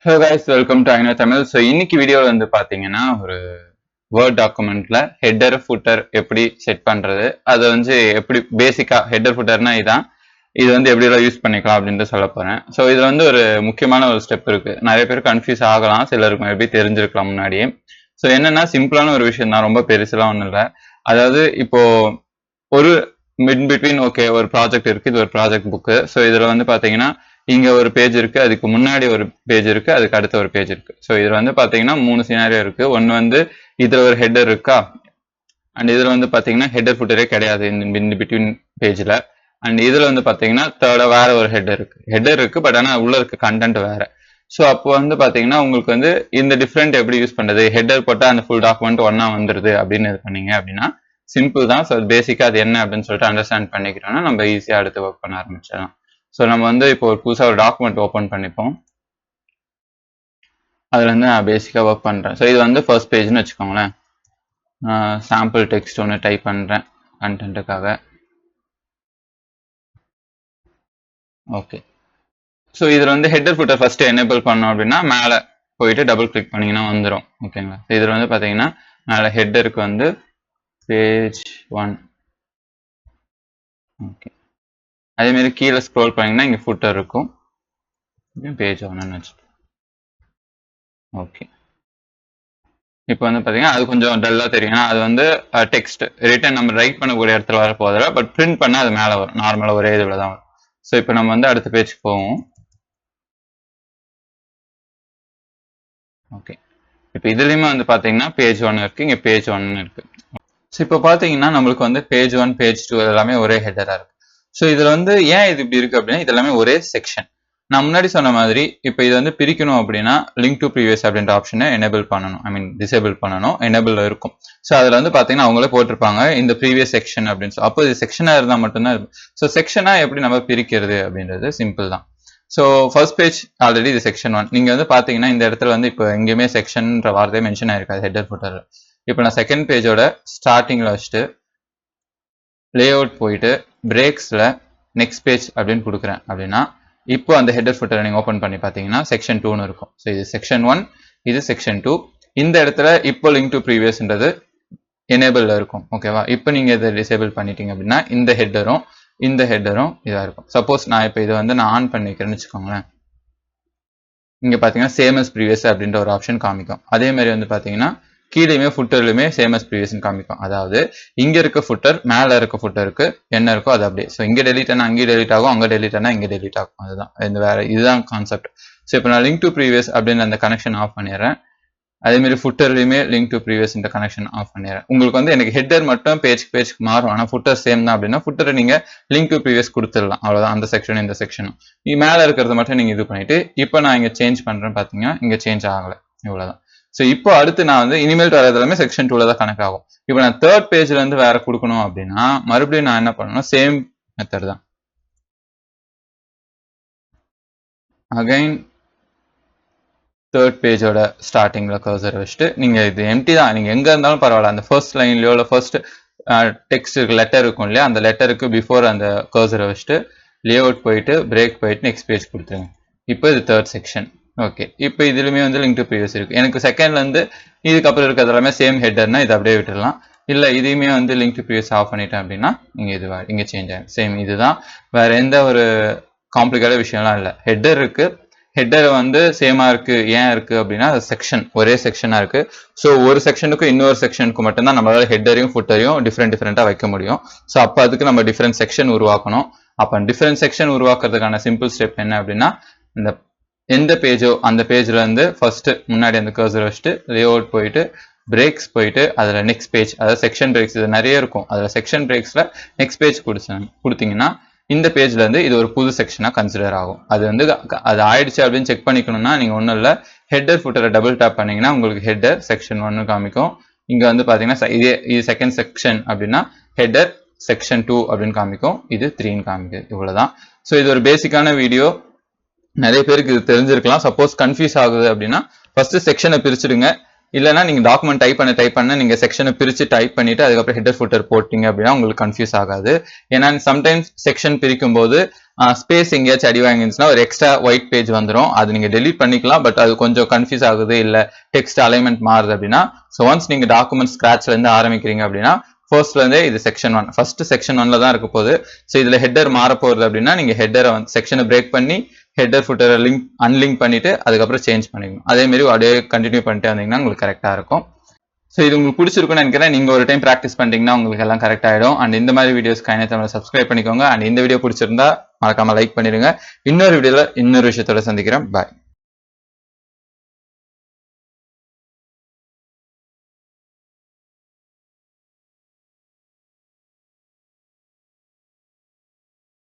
Hello guys, welcome to Aina Tamil. So இன்னைக்கு வீடியோல வந்து பாத்தீங்கன்னா ஒரு வேர்ட் டாக்குமெண்ட்ல ஹெட்டர் ஃபுட்டர் எப்படி செட் பண்றது, அதை வந்து எப்படி பேசிக்கா ஹெட்டர் ஃபுட்டர்னா இது வந்து எப்படி எல்லாம் யூஸ் பண்ணிக்கலாம் அப்படின்ட்டு சொல்ல போறேன். ஸோ இதுல வந்து ஒரு முக்கியமான ஒரு ஸ்டெப் இருக்கு. நிறைய பேர் கன்ஃபியூஸ் ஆகலாம், சிலருக்கு எப்படி தெரிஞ்சிருக்கலாம் முன்னாடியே. ஸோ என்னன்னா சிம்பிளான ஒரு விஷயம் தான், ரொம்ப பெருசுலாம் ஒன்றும் இல்லை. அதாவது இப்போ ஒரு மிட் பிட்வீன் ஓகே ஒரு ப்ராஜெக்ட் இருக்கு, இது ஒரு ப்ராஜெக்ட் புக்கு. ஸோ இதுல வந்து பாத்தீங்கன்னா இங்க ஒரு பேஜ் இருக்கு, அதுக்கு முன்னாடி ஒரு பேஜ் இருக்கு, அதுக்கு அடுத்த ஒரு பேஜ் இருக்கு. ஸோ இதுல வந்து பாத்தீங்கன்னா 3 சினாரியோ இருக்கு. ஒன்னு வந்து இதுல ஒரு ஹெட்டர் இருக்கா, அண்ட் இதுல வந்து பாத்தீங்கன்னா ஹெட்டர் ஃபுட்டரே கிடையாது இந்த பிட்வீன் பேஜ்ல. அண்ட் இதுல வந்து பாத்தீங்கன்னா தேர்டா வேற ஒரு ஹெட்டர் இருக்கு, பட் ஆனா உள்ள இருக்க கண்டென்ட் வேற. ஸோ அப்போ வந்து பாத்தீங்கன்னா உங்களுக்கு வந்து இந்த டிஃப்ரெண்ட் எப்படி யூஸ் பண்றது, ஹெட்டர் போட்டா அந்த ஃபுல் டாக்குமெண்ட் ஒன்னா வந்துருது அப்படின்னு இது பண்ணீங்க அப்படின்னா சிம்பிள் தான். ஸோ பேசிக்கா அது என்ன அப்படின்னு சொல்லிட்டு அண்டர்ஸ்டாண்ட் பண்ணிக்கிறோம்னா நம்ம ஈஸியா அடுத்து ஒர்க் பண்ண ஆரம்பிச்சிடலாம். ஸோ நம்ம வந்து இப்போ ஒரு புதுசாக ஒரு டாக்குமெண்ட் ஓப்பன் பண்ணிப்போம். அதுல இருந்து நான் பேசிக்கா ஒர்க் பண்றேன். ஸோ இது வந்து ஃபர்ஸ்ட் பேஜ்னு வச்சுக்கோங்களேன். சாம்பிள் டெக்ஸ்ட் ஒன்று டைப் பண்றேன் கண்டென்ட்டுக்காக. ஓகே, ஸோ இதில் வந்து ஹெட்டர் ஃபுட்டர் ஃபர்ஸ்ட் எனேபிள் பண்ணோம் அப்படின்னா மேலே போயிட்டு டபுள் கிளிக் பண்ணீங்கன்னா வந்துடும். ஓகேங்களா, இதில் வந்து பார்த்தீங்கன்னா மேலே ஹெட்டருக்கு வந்து பேஜ் 1. ஓகே, அதே மாதிரி கீழே ஸ்க்ரோல் பண்ணீங்கன்னா இங்கே ஃபுட்டர் இருக்கும், பேஜ் 1ன்னு வச்சுட்டு. ஓகே, இப்போ வந்து பார்த்தீங்கன்னா அது கொஞ்சம் டல்லாக தெரியும், அது வந்து டெக்ஸ்ட் ரிட்டன் நம்ம ரைட் பண்ணக்கூடிய இடத்துல வர போதில்லை, பட் பிரிண்ட் பண்ணால் அது மேலே வரும், நார்மலாக ஒரே இதில் தான் வரும். ஸோ இப்போ நம்ம வந்து அடுத்த பேஜ்க்கு போவோம். ஓகே, இப்போ இதுலேயுமே வந்து பார்த்தீங்கன்னா பேஜ் 1 இருக்குது, இங்கே பேஜ் 1 இருக்குது. ஸோ இப்போ பார்த்தீங்கன்னா நம்மளுக்கு வந்து பேஜ் 1 பேஜ் 2 எல்லாமே ஒரே ஹெட்டராக இருக்குது. ஸோ இதில் வந்து ஏன் இது இப்படி இருக்குது அப்படின்னா இது எல்லாமே ஒரே செக்ஷன். நான் முன்னாடி சொன்ன மாதிரி இப்போ இது வந்து பிரிக்கணும் அப்படின்னா லிங்க் டு ப்ரீவியஸ் அப்படின்ற ஆப்ஷனை எனேபிள் பண்ணணும், ஐ மீன் டிசேபிள் பண்ணணும். எனேபிள் இருக்கும். ஸோ அதில் வந்து பார்த்தீங்கன்னா அவங்களே போட்டிருப்பாங்க இந்த ப்ரீவியஸ் செக்ஷன் அப்படின்னு சொல்லி. அப்போ இது செக்ஷனாக இருந்தால் மட்டும்தான் இருக்கும். ஸோ செக்ஷனாக எப்படி நம்ம பிரிக்கிறது அப்படின்றது சிம்பிள் தான். ஸோ ஃபர்ஸ்ட் பேஜ் ஆல்ரெடி இது செக்ஷன் 1. நீங்கள் வந்து பார்த்தீங்கன்னா இந்த இடத்துல வந்து இப்போ எங்கேயுமே செக்ஷன்ற வார்த்தையை மென்ஷன் ஆயிருக்காது ஹெட்டர் ஃபுட்டர். இப்போ நான் செகண்ட் பேஜோட ஸ்டார்டிங்கில் வச்சுட்டு லே அவுட் போயிட்டு பிரேக்ஸில் நெக்ஸ்ட் பேஜ் அப்படின்னு கொடுக்குறேன் அப்படின்னா இப்போ அந்த ஹெட்டர் ஃபுட்டரை நீங்கள் ஓப்பன் பண்ணி பார்த்தீங்கன்னா செக்ஷன் 2ன்னு இருக்கும். ஸோ இது செக்ஷன் 1, இது செக்ஷன் 2. இந்த இடத்துல இப்போ லிங்க் டு ப்ரீவியஸ்ன்றது எனேபிளில் இருக்கும். ஓகேவா, இப்போ நீங்கள் இதை டிசேபிள் பண்ணிட்டீங்க அப்படின்னா இந்த ஹெட்டரும் இதாக இருக்கும். சப்போஸ் நான் இப்போ இதை வந்து நான் ஆன் பண்ணி வைக்கிறேன்னு வச்சுக்கோங்களேன். இங்கே பார்த்தீங்கன்னா சேம் அஸ் ப்ரீவியஸ் அப்படின்ற ஒரு ஆப்ஷன் காமிக்கும். அதே மாதிரி வந்து பார்த்தீங்கன்னா கீழேயுமே ஃபுட்டர்லையுமே சேம் அஸ் ப்ரீவியஸ்னு காமிக்கும். அதாவது இங்கே இருக்க ஃபுட்டர் மேலே இருக்க ஃபுட்டருக்கு என்ன இருக்கோ அது அப்படியே. ஸோ இங்கே டெலிட் ஆனால் அங்கே டெலிட் ஆகும், அங்கே டெலிட் ஆனால் இங்கே டெலிட் ஆகும். அதுதான் இந்த வேற இதுதான் கான்செப்ட். ஸோ இப்போ நான் லிங்க் டு ப்ரீவியஸ் அப்படின்னு அந்த கனெக்ஷன் ஆஃப் பண்ணிடுறேன். அதேமாதிரி ஃபுட்டர்லையுமே லிங்க் டு ப்ரீவியஸ் இந்த கனெக்ஷன் ஆஃப் பண்ணிடுறேன். உங்களுக்கு வந்து எனக்கு ஹெட்டர் மட்டும் பேஜ்க்கு மாறும், ஆனால் ஃபுட்டர் சேம் தான் அப்படின்னா ஃபுட்டரை நீங்கள் லிங்க் டு ப்ரீவியஸ் கொடுத்துடலாம். அவ்வளோதான், அந்த செக்ஷன் இந்த செக்ஷனும் மேலே இருக்கிறத மட்டும் நீங்கள் இது பண்ணிட்டு இப்போ நான் இங்கே சேஞ்ச் பண்ணுறேன்னு பார்த்தீங்கன்னா இங்கே சேஞ்ச் ஆகலை, இவ்வளோதான். ஸோ இப்போ அடுத்து நான் வந்து இனிமேல் வர எல்லாமே செக்ஷன் 2ல தான் கனெக்ட் ஆகும். இப்போ நான் தேர்ட் பேஜ்ல இருந்து வேற கொடுக்கணும் அப்படின்னா மறுபடியும் நான் என்ன பண்ணணும், சேம் மெத்தட் தான். அகைன் தேர்ட் பேஜோட ஸ்டார்டிங்ல கர்சர் வச்சுட்டு நீங்க இது எம்டி தான், நீங்க எங்க இருந்தாலும் பரவாயில்ல, அந்த ஃபர்ஸ்ட் லைன்லயோ இல்லை ஃபர்ஸ்ட் டெக்ஸ்ட் லெட்டர் இருக்கும் இல்லையா, அந்த லெட்டருக்கு பிஃபோர் அந்த கர்சரை வச்சுட்டு லே அவுட் போயிட்டு பிரேக் போயிட்டு நெக்ஸ்ட் பேஜ் கொடுத்துருங்க. இப்போ இது தேர்ட் செக்ஷன். ஓகே, இப்போ இதுலயுமே வந்து லிங்க் டு ப்ரீவியஸ் இருக்கு. எனக்கு செகண்ட்ல இருந்து இதுக்கப்புறம் இருக்கிறது எல்லாமே சேம் ஹெட்டர்னா இதை அப்படியே விட்டுடலாம். இல்லை இதையுமே வந்து லிங்க் டு ப்ரீவியஸ் ஆஃப் பண்ணிட்டேன் அப்படின்னா இங்கே சேஞ்ச் ஆகும். சேம் இதுதான், வேற எந்த ஒரு காம்ப்ளிகேட்டான விஷயம்லாம் இல்லை. ஹெட்டர் இருக்கு, ஹெட்டர் வந்து சேமா இருக்கு. ஏன் இருக்கு அப்படின்னா செக்ஷன் ஒரே செக்ஷனா இருக்கு. ஸோ ஒரு செக்ஷனுக்கும் இன்னொரு செக்ஷனுக்கு மட்டும்தான் நம்மளால ஹெட்டரையும் ஃபுட்டரையும் டிஃப்ரெண்டா வைக்க முடியும். ஸோ அப்போ அதுக்கு நம்ம டிஃப்ரெண்ட் செக்ஷன் உருவாக்கணும். அப்போ டிஃப்ரெண்ட் செக்ஷன் உருவாக்குறதுக்கான சிம்பிள் ஸ்டெப் என்ன அப்படின்னா இந்த எந்த பேஜோ அந்த பேஜ்ல இருந்து ஃபர்ஸ்ட் முன்னாடி அந்த கர்சர் வச்சுட்டு லே அவுட் போயிட்டு பிரேக்ஸ் போயிட்டு அதுல நெக்ஸ்ட் பேஜ், அதாவது செக்ஷன் பிரேக்ஸ் இது நிறைய இருக்கும், அதுல செக்ஷன் பிரேக்ஸ்ல நெக்ஸ்ட் பேஜ் கொடுத்தீங்கன்னா இந்த பேஜ்ல இருந்து இது ஒரு புது செக்ஷனா கன்சிடர் ஆகும். அது வந்து அது ஆயிடுச்சு அப்படின்னு செக் பண்ணிக்கணும்னா நீங்க ஒன்றும் இல்லை, ஹெட்டர் ஃபுட்டரை டபுள் டேப் பண்ணீங்கன்னா உங்களுக்கு ஹெட்டர் செக்ஷன் 1 காமிக்கும். இங்க வந்து பாத்தீங்கன்னா இது செகண்ட் செக்ஷன் அப்படின்னா ஹெட்டர் செக்ஷன் 2 அப்படின்னு காமிக்கும், இது 3ன்னு காமிக்கும். இவ்வளவுதான். ஸோ இது ஒரு பேசிக்கான வீடியோ, நிறைய பேருக்கு இது தெரிஞ்சிருக்கலாம். சப்போஸ் கன்ஃபியூஸ் ஆகுது அப்படின்னா ஃபர்ஸ்ட் செக்ஷனை பிரிச்சுடுங்க. இல்லைன்னா நீங்க டாக்குமெண்ட் டைப் பண்ண நீங்க செக்ஷனை பிரிச்சு டைப் பண்ணிட்டு அதுக்கப்புறம் ஹெட்டர் ஃபுட்டர் போட்டீங்க அப்படின்னா உங்களுக்கு கன்ஃபியூஸ் ஆகாது. ஏன்னா சம்டைம்ஸ் செக்ஷன் பிரிக்கும் போது ஸ்பேஸ் எங்கேயாச்சும் அடி வாங்கிருந்துச்சுன்னா ஒரு எக்ஸ்ட்ரா ஒயிட் பேஜ் வந்துடும். அது நீங்க டெலீட் பண்ணிக்கலாம், பட் அது கொஞ்சம் கன்ஃபியூஸ் ஆகுது, இல்ல டெக்ஸ்ட் அலைன்மெண்ட் மாறுது அப்படின்னா. ஸோ ஒன்ஸ் நீங்க டாக்குமெண்ட் ஸ்கிராச்ல இருந்து ஆரம்பிக்கிறீங்க அப்படின்னா ஃபர்ஸ்ட்ல இருந்தே இது செக்ஷன் 1 ஃபர்ஸ்ட் செக்ஷன் 1ல தான் இருக்க போகுது. ஸோ இதுல ஹெட்டர் மாற போகுது அப்படின்னா நீங்க ஹெட்டரை வந்து செக்ஷனை பிரேக் பண்ணி ஹெட்டர் ஃபுட்டரை அன்லிங்க் பண்ணிட்டு அதுக்கப்புறம் சேஞ்ச் பண்ணிக்கணும். அதே மாதிரி அப்படியே கண்டினியூ பண்ணிட்டு வந்தீங்கன்னா உங்களுக்கு கரெக்டா இருக்கும். ஸோ இது உங்களுக்கு பிடிச்சிருக்குன்னு நினைக்கிறேன். நீங்க ஒரு டைம் ப்ராக்டிஸ் பண்ணிட்டீங்கன்னா உங்களுக்கு எல்லாம் கரெக்ட் ஆயிடும். அண்ட் இந்த மாதிரி வீடியோஸ்க்கு கைனே தமிழை சப்ஸ்கிரைப் பண்ணிக்கோங்க. அண்ட் இந்த வீடியோ பிடிச்சிருந்தா மறக்காம லைக் பண்ணிடுங்க. இன்னொரு வீடியோல இன்னொரு விஷயத்தோட சந்திக்கிறேன். பாய்.